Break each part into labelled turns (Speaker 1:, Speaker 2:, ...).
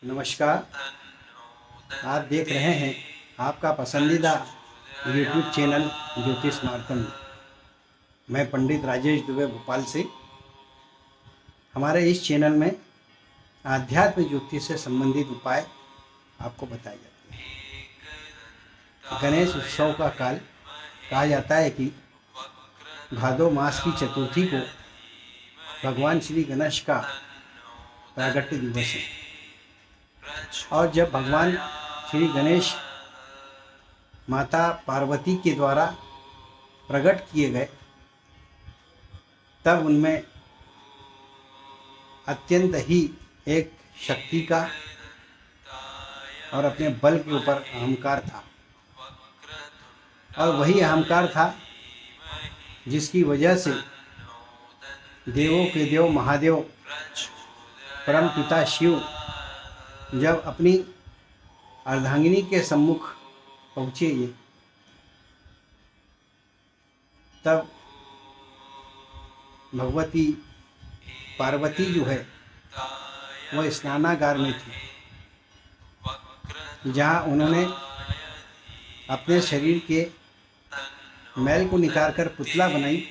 Speaker 1: नमस्कार। आप देख रहे हैं आपका पसंदीदा यूट्यूब चैनल ज्योतिष मार्तंड। मैं पंडित राजेश दुबे भोपाल से। हमारे इस चैनल में आध्यात्म ज्योतिष से संबंधित उपाय आपको बताए जाते हैं। गणेश उत्सव का काल कहा जाता है कि भादो मास की चतुर्थी को भगवान श्री गणेश का प्रागट्य दिवस है। और जब भगवान श्री गणेश माता पार्वती के द्वारा प्रकट किए गए, तब उनमें अत्यंत ही एक शक्ति का और अपने बल के ऊपर अहंकार था। और वही अहंकार था जिसकी वजह से देवों के देव महादेव परम पिता शिव जब अपनी अर्धांगिनी के सम्मुख पहुँचे ये, तब भगवती पार्वती जो है वह स्नानागार में थी, जहाँ उन्होंने अपने शरीर के मैल को निकाल कर पुतला बनाई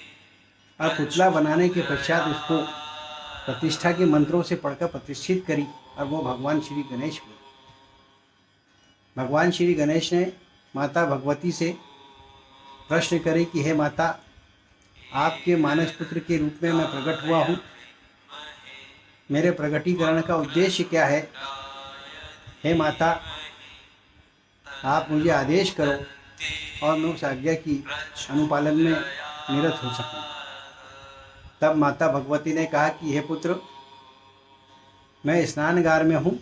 Speaker 1: और पुतला बनाने के पश्चात उसको प्रतिष्ठा के मंत्रों से पढ़कर प्रतिष्ठित करी और वो भगवान श्री गणेश हुए। भगवान श्री गणेश ने माता भगवती से प्रश्न करे कि हे माता, आपके मानस पुत्र के रूप में मैं प्रकट हुआ हूँ, मेरे प्रकटीकरण का उद्देश्य क्या है? हे माता, आप मुझे आदेश करो और मैं उस आज्ञा की अनुपालन में निरत हो सकूं। तब माता भगवती ने कहा कि हे पुत्र, मैं स्नानगार में हूँ,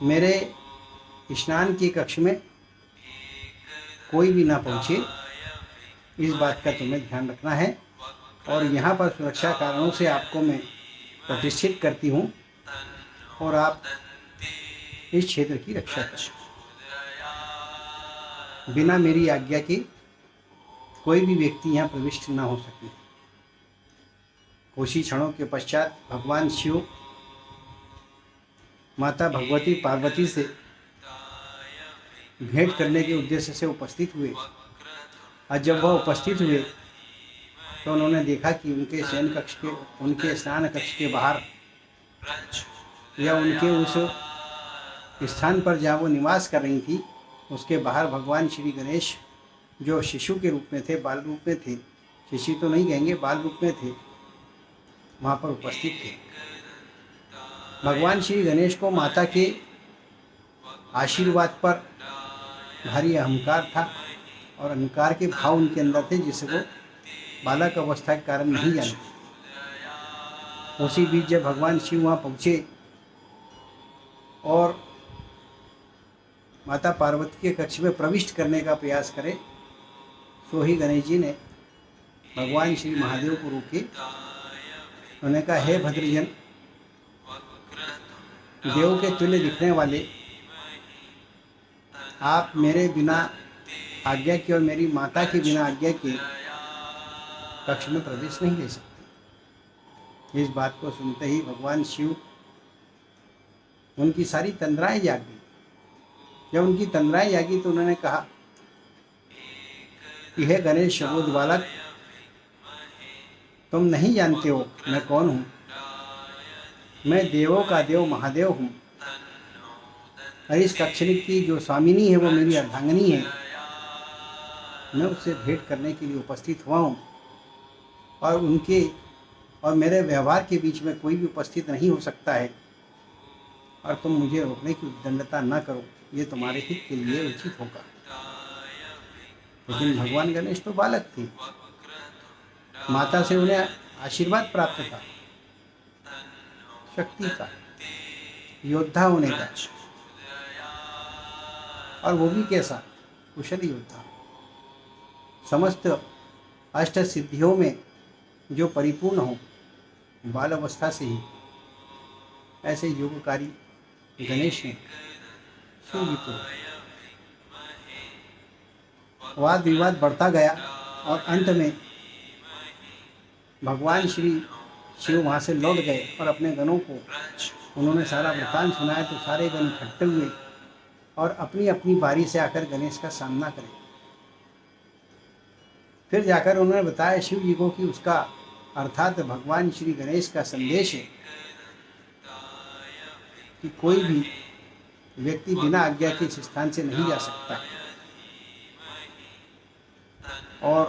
Speaker 1: मेरे स्नान के कक्ष में कोई भी ना पहुँचे, इस बात का तुम्हें ध्यान रखना है। और यहाँ पर सुरक्षा कारणों से आपको मैं प्रतिष्ठित करती हूँ और आप इस क्षेत्र की रक्षा करें। बिना मेरी आज्ञा के कोई भी व्यक्ति यहाँ प्रविष्ट न हो सके। कुछ ही क्षणों के पश्चात भगवान शिव माता भगवती पार्वती से भेंट करने के उद्देश्य से उपस्थित हुए। और जब वह उपस्थित हुए तो उन्होंने देखा कि उनके शयन कक्ष के, उनके स्नान कक्ष के बाहर या उनके उस स्थान पर जहाँ वो निवास कर रही थी, उसके बाहर भगवान श्री गणेश जो शिशु के रूप में थे, बाल रूप में थे, शिशु तो नहीं कहेंगे, बाल रूप में थे, वहाँ पर उपस्थित थे। भगवान श्री गणेश को माता के आशीर्वाद पर भारी अहंकार था और अहंकार के भाव उनके अंदर थे, जिसको बालक अवस्था के कारण नहीं जानते। उसी बीच जब भगवान शिव वहाँ पहुँचे और माता पार्वती के कक्ष में प्रविष्ट करने का प्रयास करे, तो ही गणेश जी ने भगवान श्री महादेव को रोके। उन्होंने कहा, हे भद्रजन, देव के तुल्य दिखने वाले आप मेरे बिना आज्ञा के और मेरी माता के बिना आज्ञा के कक्ष में प्रवेश नहीं ले सकते। इस बात को सुनते ही भगवान शिव, उनकी सारी तंद्राएं जाग गई। जब उनकी तंद्राएं जागी तो उन्होंने कहा कि हे गणेश शबोध बालक, तुम नहीं जानते हो मैं कौन हूँ। मैं देवों का देव महादेव हूँ और इस कक्ष की जो स्वामिनी है वो मेरी अर्धांगिनी है। मैं उससे भेंट करने के लिए उपस्थित हुआ हूँ और उनके और मेरे व्यवहार के बीच में कोई भी उपस्थित नहीं हो सकता है, और तुम मुझे रोकने की उद्दंडता न करो, ये तुम्हारे हित के लिए उचित होगा। लेकिन भगवान गणेश तो बालक थे, माता से उन्हें आशीर्वाद प्राप्त था, शक्ति का, योद्धा होने का, और वो भी कैसा, कुशल योद्धा। समस्त अष्ट सिद्धियों में जो परिपूर्ण हो बाल अवस्था से ही, ऐसे योगकारी गणेश ने शिव जी को। वाद विवाद बढ़ता गया और अंत में भगवान श्री शिव वहाँ से लौट गए और अपने गणों को उन्होंने सारा वृतांत सुनाया तो सारे गण इकट्ठे हुए और अपनी अपनी बारी से आकर गणेश का सामना करें। फिर जाकर उन्होंने बताया शिव जी को कि उसका अर्थात भगवान श्री गणेश का संदेश है कि कोई भी व्यक्ति बिना आज्ञा के इस स्थान से नहीं जा सकता और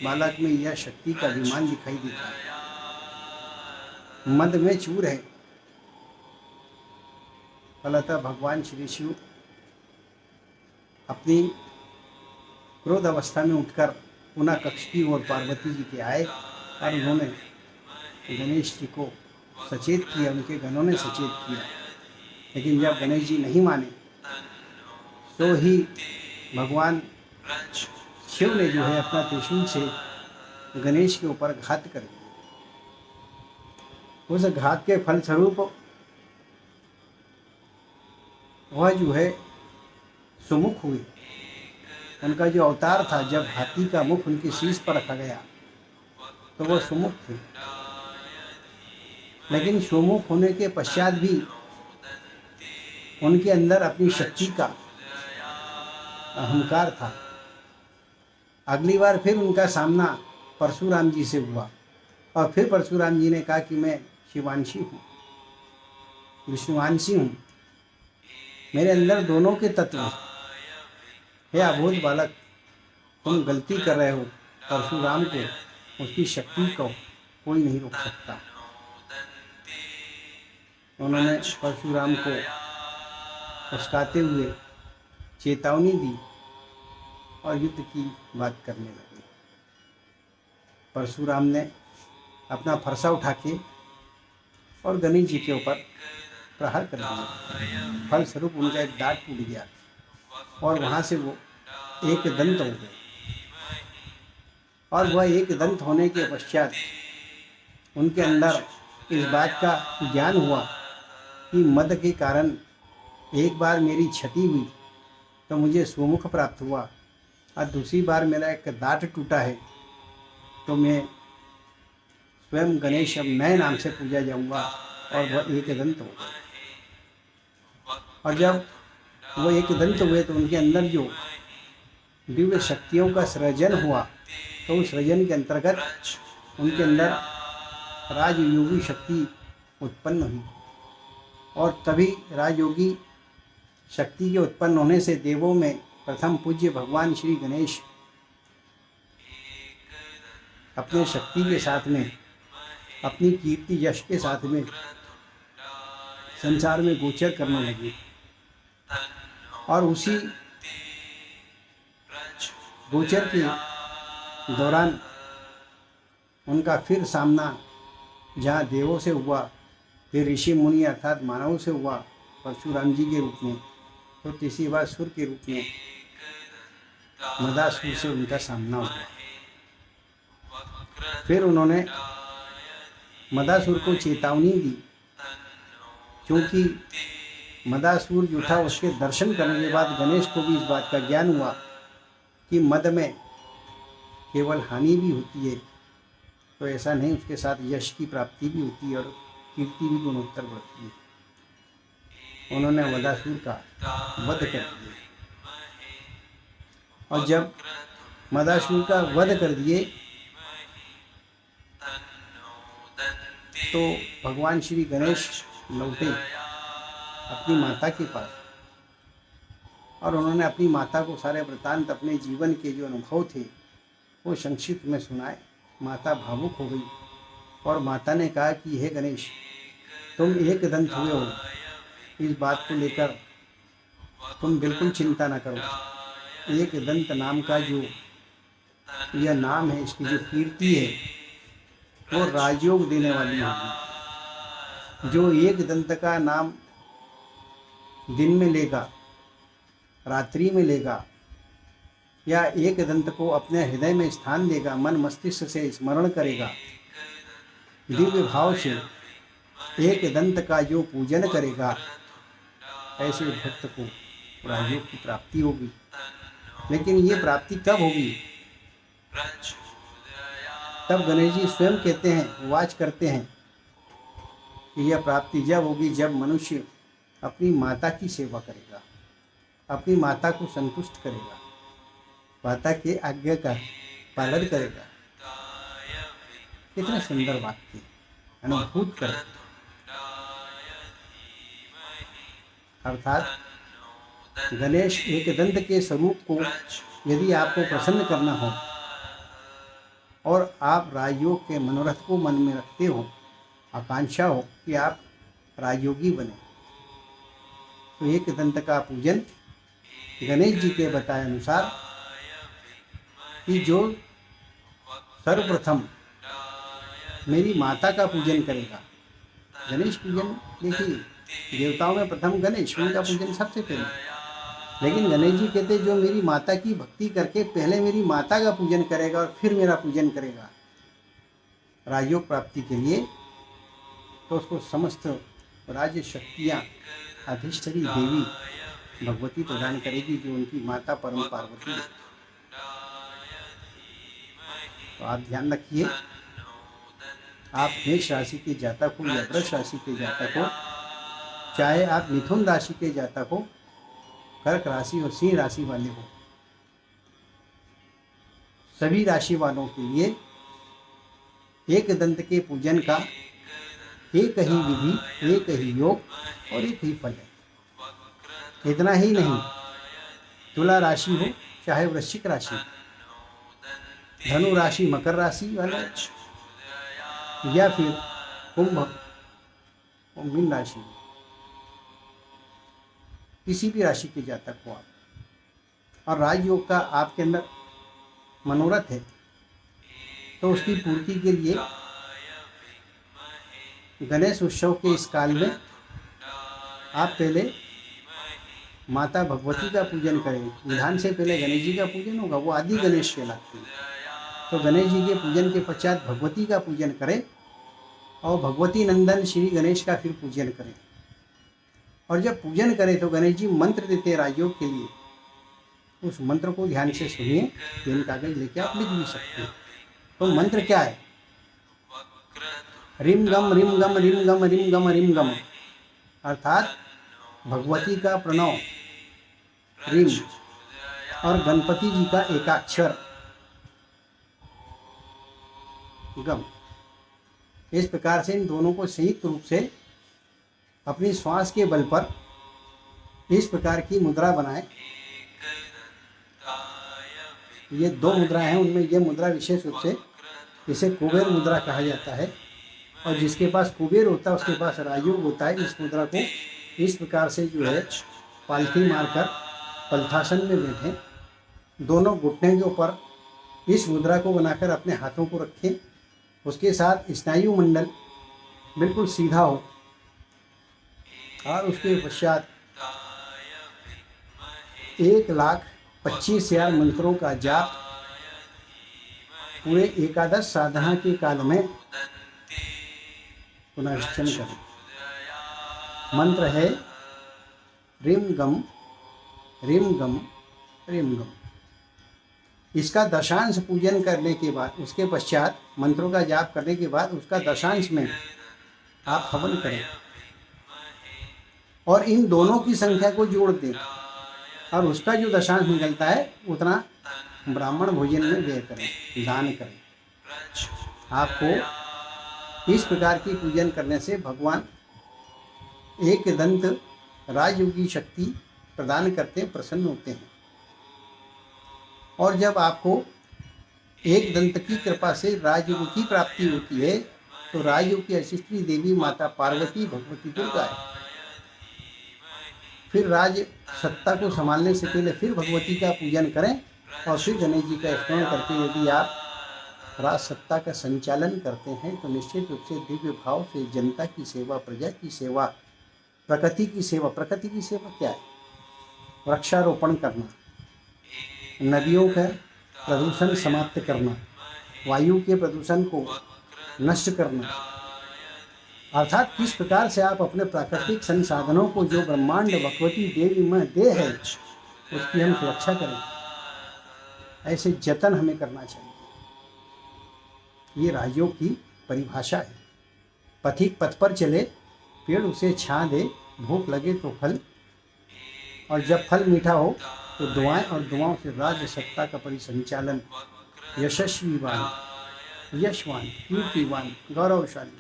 Speaker 1: बालक में यह शक्ति का विमान दिखाई देता है, मद में चूर है। फलतः भगवान श्री शिव अपनी क्रोध अवस्था में उठकर पुनः कक्ष की ओर पार्वती जी के आए और उन्होंने गणेश जी को सचेत किया, उनके गणों ने सचेत किया। लेकिन जब गणेश जी नहीं माने तो ही भगवान शिव ने जो है अपना त्रिशूल से गणेश के ऊपर घात कर दिया। उस घात के फलस्वरूप वह जो है सुमुख हुए। उनका जो अवतार था, जब हाथी का मुख उनके शीश पर रखा गया तो वह सुमुख थे, लेकिन सुमुख होने के पश्चात भी उनके अंदर अपनी शक्ति का अहंकार था। अगली बार फिर उनका सामना परशुराम जी से हुआ और फिर परशुराम जी ने कहा कि मैं शिवांशी हूँ, विष्णुवांशी हूँ, मेरे अंदर दोनों के तत्व हैं। हे अबोध बालक, तुम गलती कर रहे हो। परशुराम को, उसकी शक्ति को कोई नहीं रोक सकता। उन्होंने परशुराम को उस्काते हुए चेतावनी दी और युद्ध की बात करने लगे। परशुराम ने अपना फरसा उठा के और गणेश जी के ऊपर प्रहार कर दिया। फलस्वरूप उनका एक दांत टूट गया और वहाँ से वो एक दंत हो गए। और वह एक दंत होने के पश्चात उनके अंदर इस बात का ज्ञान हुआ कि मद के कारण एक बार मेरी क्षति हुई तो मुझे सुमुख प्राप्त हुआ और दूसरी बार मेरा एक दांत टूटा है तो मैं स्वयं गणेश अब नए नाम से पूजा जाऊंगा और वह एक दंत हो गए। और जब वो एक दंत हुए तो उनके अंदर जो दिव्य शक्तियों का सृजन हुआ तो उस सृजन के अंतर्गत उनके अंदर राजयोगी शक्ति उत्पन्न हुई और तभी राजयोगी शक्ति के उत्पन्न होने से देवों में प्रथम पूज्य भगवान श्री गणेश अपने शक्ति के साथ में, अपनी कीर्ति यश के साथ में संसार में गोचर करने लगे। और उसी गोचर के दौरान उनका फिर सामना जहाँ देवों से हुआ, फिर ऋषि मुनि अर्थात मानवों से हुआ परशुराम जी के रूप में, तो तीसरी बार सुर के रूप में मदासुर से उनका सामना हुआ। फिर उन्होंने मदासुर को चेतावनी दी, क्योंकि मदासुर जो था उसके दर्शन करने के बाद गणेश को भी इस बात का ज्ञान हुआ कि मद में केवल हानि भी होती है, तो ऐसा नहीं, उसके साथ यश की प्राप्ति भी होती है और कीर्ति भी गुणोत्तर बढ़ती है। उन्होंने मदासुर का वध कर दिया और जब मदासुर का वध कर दिए तो भगवान श्री गणेश लौटे अपनी माता के पास और उन्होंने अपनी माता को सारे वृतांत, अपने जीवन के जो अनुभव थे वो संक्षिप्त में सुनाए। माता भावुक हो गई और माता ने कहा कि हे गणेश, तुम एक दंत हुए हो, इस बात को लेकर तुम बिल्कुल चिंता न करो। एक दंत नाम का जो यह नाम है, इसकी जो कीर्ति है वो राजयोग देने वाली होगी। जो एक दंत का नाम दिन में लेगा, रात्रि में लेगा, या एक दंत को अपने हृदय में स्थान देगा, मन मस्तिष्क से स्मरण करेगा, दिव्य भाव से एक दंत का जो पूजन करेगा, ऐसे भक्त को राजयोग की प्राप्ति होगी। लेकिन ये प्राप्ति कब होगी? तब गणेश जी स्वयं कहते हैं, वाच करते हैं कि यह प्राप्ति जब होगी जब मनुष्य अपनी माता की सेवा करेगा, अपनी माता को संतुष्ट करेगा, माता के आज्ञा का पालन करेगा। कितने सुंदर वाक्य अनुभूत कर, अर्थात गणेश एक दंत के स्वरूप को यदि आपको प्रसन्न करना हो और आप राजयोग के मनोरथ को मन में रखते हो, आकांक्षा हो कि आप राजयोगी बने, तो एक दंत का पूजन गणेश जी के बताए अनुसार कि जो सर्वप्रथम मेरी माता का पूजन करेगा। गणेश पूजन देखिए, देवताओं में प्रथम गणेश, उनका पूजन सबसे पहले, लेकिन गणेश जी कहते जो मेरी माता की भक्ति करके पहले मेरी माता का पूजन करेगा और फिर मेरा पूजन करेगा राजयोग प्राप्ति के लिए, तो उसको समस्त राज्य शक्तियाँ अधिष्ठरी देवी भगवती प्रदान करेगी, जो उनकी माता परम पार्वती है। तो आप ध्यान रखिए, आप मेष राशि के जातक हो या वृष राशि के जातक हो, चाहे आप मिथुन राशि के जातक हो, कर्क राशि और सिंह राशि वाले हो, सभी राशि वालों के लिए एक दंत के पूजन का एक ही विधि, एक ही योग और एक ही फल है। इतना ही नहीं, तुला राशि हो चाहे वृश्चिक राशि, धनु राशि, मकर राशि वाले, या फिर कुंभ और मीन राशि, किसी भी राशि के जातक हो आप, और राजयोग का आपके अंदर मनोरथ है, तो उसकी पूर्ति के लिए गणेश उत्सव के इस काल में आप पहले माता भगवती का पूजन करें। विधान से पहले गणेश जी का पूजन होगा, वो आदि गणेश कहलाते हैं। तो गणेश जी के पूजन के पश्चात भगवती का पूजन करें और भगवती नंदन श्री गणेश का फिर पूजन करें। और जब पूजन करें तो गणेश जी मंत्र देते हैं राजयोग के लिए, उस मंत्र को ध्यान से सुनिए, पेन कागज लेके आप लिख भी सकते हैं। तो मंत्र क्या है? रिम गम रिम गम रिम गम रिम गम रिम गम, अर्थात भगवती का प्रणव रिम और गणपति जी का एकाक्षर गम, इस प्रकार से इन दोनों को संयुक्त रूप से अपनी श्वास के बल पर इस प्रकार की मुद्रा बनाएं। ये दो मुद्रा हैं, उनमें यह मुद्रा विशेष रूप से इसे कुबेर मुद्रा कहा जाता है, और जिसके पास कुबेर होता है उसके पास राजयोग होता है। इस मुद्रा को इस प्रकार से जो है पालथी मारकर पलथासन में बैठें, दोनों घुटने के ऊपर इस मुद्रा को बनाकर अपने हाथों को रखें, उसके साथ स्नायु मंडल बिल्कुल सीधा हो, और उसके पश्चात 1,25,000 मंत्रों का जाप पूरे एकादश साधना के काल में पुनर्चन करें। मंत्र है रिम गम रिम गम रिम गम। इसका दशांश पूजन करने के बाद, उसके पश्चात मंत्रों का जाप करने के बाद उसका दशांश में आप हवन करें और इन दोनों की संख्या को जोड़ दें, और उसका जो दशांश निकलता है उतना ब्राह्मण भोजन में व्यय करें, दान करें। आपको इस प्रकार की पूजन करने से भगवान एक दंत राजयोगी शक्ति प्रदान करते, प्रसन्न होते हैं। और जब आपको एक दंत की कृपा से राजयोग की प्राप्ति होती है, तो राजयोग की अधिष्ठिनी देवी माता पार्वती भगवती दुर्गा है। फिर राज सत्ता को संभालने से पहले फिर भगवती का पूजन करें, और फिर गणेश जी का स्मरण करके यदि आप राज सत्ता का संचालन करते हैं, तो निश्चित रूप से दिव्य भाव से जनता की सेवा, प्रजा की सेवा, प्रकृति की सेवा। प्रकृति की सेवा क्या है? वृक्षारोपण करना, नदियों का प्रदूषण समाप्त करना, वायु के प्रदूषण को नष्ट करना, अर्थात किस प्रकार से आप अपने प्राकृतिक संसाधनों को, जो ब्रह्मांड भगवती देवी में दे है, उसकी हम सुरक्षा करें। ऐसे जतन हमें करना चाहिए। ये राजयोग की परिभाषा है। पथिक पथ पर चले पेड़ उसे छां दे, भूख लगे तो फल, और जब फल मीठा हो तो दुआएं, और दुआओं से राज्य सत्ता का परिसंचालन यशस्वीवान, यशवान, कीर्तिवान, गौरवशाली,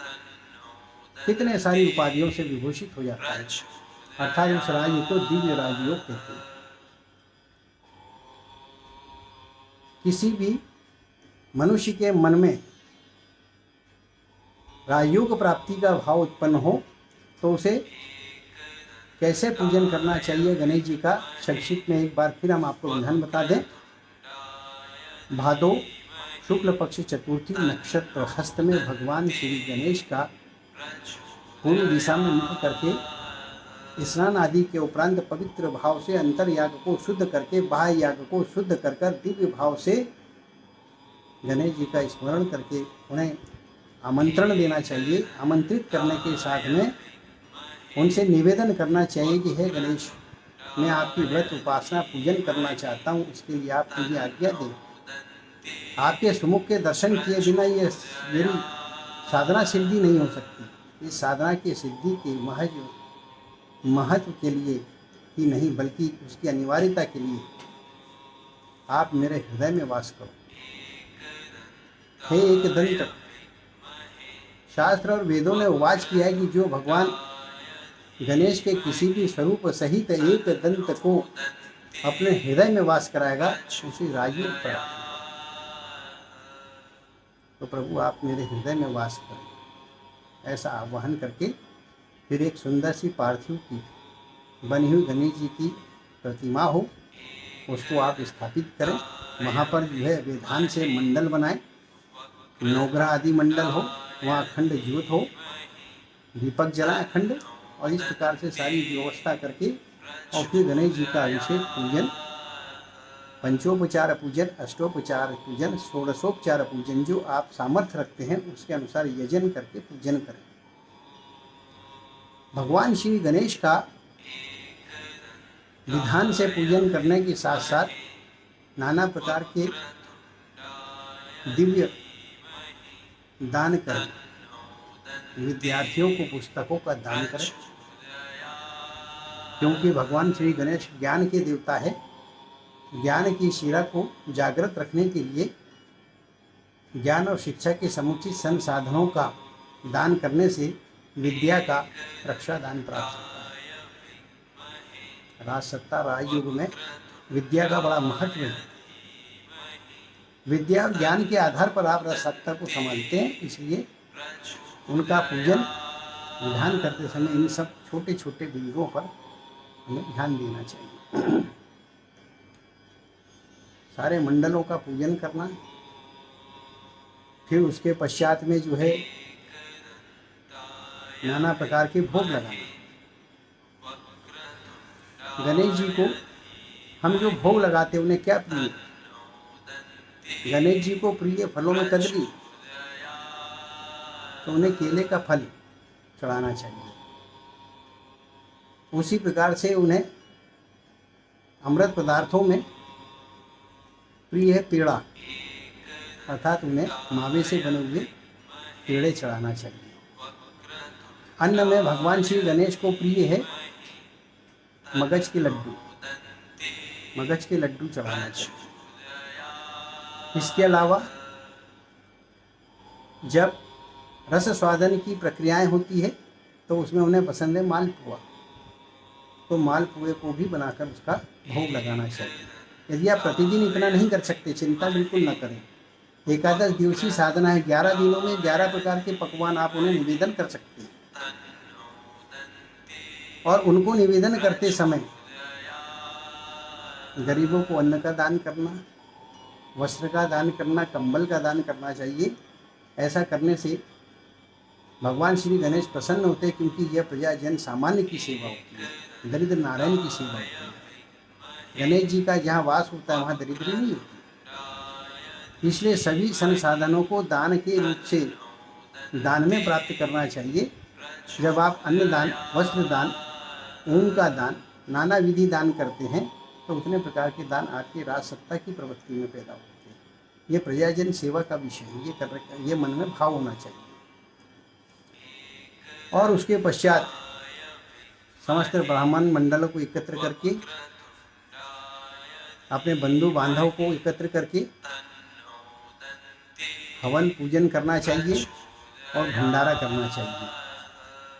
Speaker 1: कितने सारी उपाधियों से विभूषित हो जाता है। अर्थात उस राज्य को दिव्य राजयोग कहते हैं। किसी भी मनुष्य के मन में राजयोग प्राप्ति का भाव उत्पन्न हो तो उसे कैसे पूजन करना चाहिए गणेश जी का संक्षिप्त में एक बार फिर हम आपको विधान बता दें। भादो शुक्ल पक्ष चतुर्थी नक्षत्र हस्त में भगवान श्री गणेश का पूर्व दिशा में मुख करके स्नान आदि के उपरांत पवित्र भाव से अंतर याग को शुद्ध करके बाह्य याग को शुद्ध कर दिव्य भाव से गणेश जी का स्मरण करके उन्हें आमंत्रण देना चाहिए। आमंत्रित करने के साथ में उनसे निवेदन करना चाहिए कि हे गणेश, मैं आपकी व्रत उपासना पूजन करना चाहता हूँ, उसके लिए आप मुझे आज्ञा दें। आपके सुमुख के दर्शन किए बिना ये मेरी साधना सिद्धि नहीं हो सकती। इस साधना की सिद्धि के महत्व के लिए ही नहीं बल्कि उसकी अनिवार्यता के लिए आप मेरे हृदय में वास करो। हे एक दंत, शास्त्र और वेदों ने उवाच किया है कि जो भगवान गणेश के किसी भी स्वरूप सहित एक दंत को अपने हृदय में वास कराएगा उसे राजयोग प्राप्त। तो प्रभु आप मेरे हृदय में वास करें, ऐसा आह्वान करके फिर एक सुंदर सी पार्थिव की बनी हुई गणेश जी की प्रतिमा हो, उसको आप स्थापित करें। वहाँ पर जो है विधान से मंडल बनाए, नवग्रह आदि मंडल हो, वहाँ अखंड ज्योत हो, दीपक जलाएं अखंड, और इस प्रकार से सारी व्यवस्था करके और फिर गणेश जी का अभिषेक पूजन, पंचोपचार पूजन, अष्टोपचार पूजन, षोडशोपचार पूजन, जो आप सामर्थ्य रखते हैं उसके अनुसार यजन करके पूजन करें। भगवान श्री गणेश का विधान से पूजन करने के साथ साथ नाना प्रकार के दिव्य दान करें। विद्यार्थियों को पुस्तकों का दान करें, क्योंकि भगवान श्री गणेश ज्ञान के देवता है। ज्ञान की शिरा को जागृत रखने के लिए ज्ञान और शिक्षा के समुचित संसाधनों का दान करने से विद्या का रक्षा दान प्राप्त होता है। राजसत्ता राजयुग में विद्या का बड़ा महत्व है। विद्या और ज्ञान के आधार पर आप राजसत्ता को संभालते हैं, इसलिए उनका पूजन विधान करते समय इन सब छोटे छोटे बिंदुओं पर हमें ध्यान देना चाहिए। सारे मंडलों का पूजन करना, फिर उसके पश्चात में जो है नाना प्रकार के भोग लगाना। गणेश जी को हम जो भोग लगाते हैं उन्हें क्या प्रिय? गणेश जी को प्रिय फलों में कदली, तो उन्हें केले का फल चढ़ाना चाहिए। उसी प्रकार से उन्हें अमृत पदार्थों में प्रिय है पेड़ा, अर्थात उन्हें मावे से बने हुए पेड़े चढ़ाना चाहिए। अन्न में भगवान श्री गणेश को प्रिय है मगज के लड्डू, मगज के लड्डू चढ़ाना चाहिए। इसके अलावा जब रस स्वादन की प्रक्रियाएं होती है तो उसमें उन्हें पसंद है मालपुआ, तो मालपुए को भी बनाकर उसका भोग लगाना चाहिए। यदि आप प्रतिदिन इतना नहीं कर सकते, चिंता बिल्कुल न करें। एकादश दिवसीय साधना है, 11 दिनों में 11 प्रकार के पकवान आप उन्हें निवेदन कर सकते हैं। और उनको निवेदन करते समय गरीबों को अन्न का दान करना, वस्त्र का दान करना, कंबल का दान करना चाहिए। ऐसा करने से भगवान श्री गणेश प्रसन्न होते हैं, क्योंकि यह प्रजा जन सामान्य की सेवा होती है, दरिद्र नारायण की सेवा होती है। गणेश जी का जहाँ वास होता है वहाँ दरिद्री नहीं होती। इसलिए सभी संसाधनों को दान के रूप से दान में प्राप्त करना चाहिए। जब आप अन्न दान, वस्त्र दान, ऊन का दान, नाना विधि दान करते हैं तो उतने प्रकार के दान आपकी राजसत्ता की प्रवृत्ति में पैदा होते हैं। ये प्रजाजन सेवा का विषय है, ये मन में भाव होना चाहिए। और उसके पश्चात समस्त ब्राह्मण मंडलों को एकत्र करके, अपने बंधु बांधव को एकत्र करके हवन पूजन करना चाहिए और भंडारा करना चाहिए।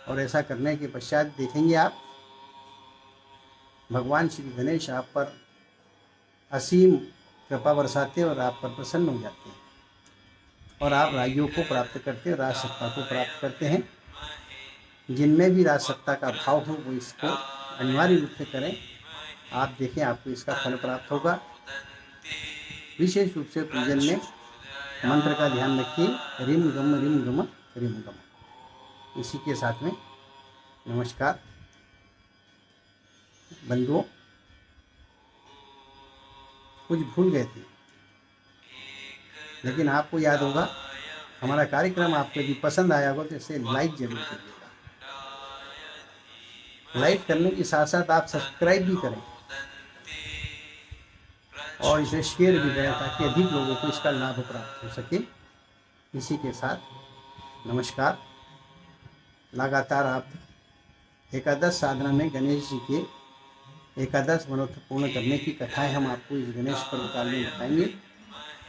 Speaker 1: और ऐसा करने के पश्चात देखेंगे आप, भगवान श्री गणेश आप पर असीम कृपा बरसाते और आप पर प्रसन्न हो जाते हैं और आप राज्यों को प्राप्त करते हैं, राज सत्ता को प्राप्त करते हैं। जिनमें भी राज सत्ता का भाव हो वो इसको अनिवार्य रूप से करें। आप देखें, आपको इसका फल प्राप्त होगा। विशेष रूप से पूजन में मंत्र का ध्यान रखिए, रिम गम रिम गम रिम गम। इसी के साथ में नमस्कार बंधुओं, कुछ भूल गए थे, लेकिन आपको याद होगा, हमारा कार्यक्रम आपको यदि पसंद आया हो तो इसे लाइक जरूर करिएगा। लाइक करने के साथ साथ आप सब्सक्राइब भी करें और इसे शेयर भी करें ताकि अधिक लोगों को इसका लाभ प्राप्त हो सके। इसी के साथ नमस्कार। लगातार आप एकादश साधना में गणेश जी के एकादश मनोरथ पूर्ण करने की कथाएं हम आपको इस गणेश पर्व काल में बताएंगे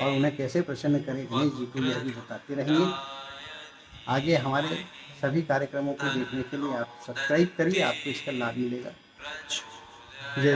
Speaker 1: और उन्हें कैसे प्रसन्न करें गणेश जी को, यह भी बताते रहेंगे। आगे हमारे सभी कार्यक्रमों को देखने के लिए आप सब्सक्राइब करिए, आपको इसका लाभ मिलेगा। जय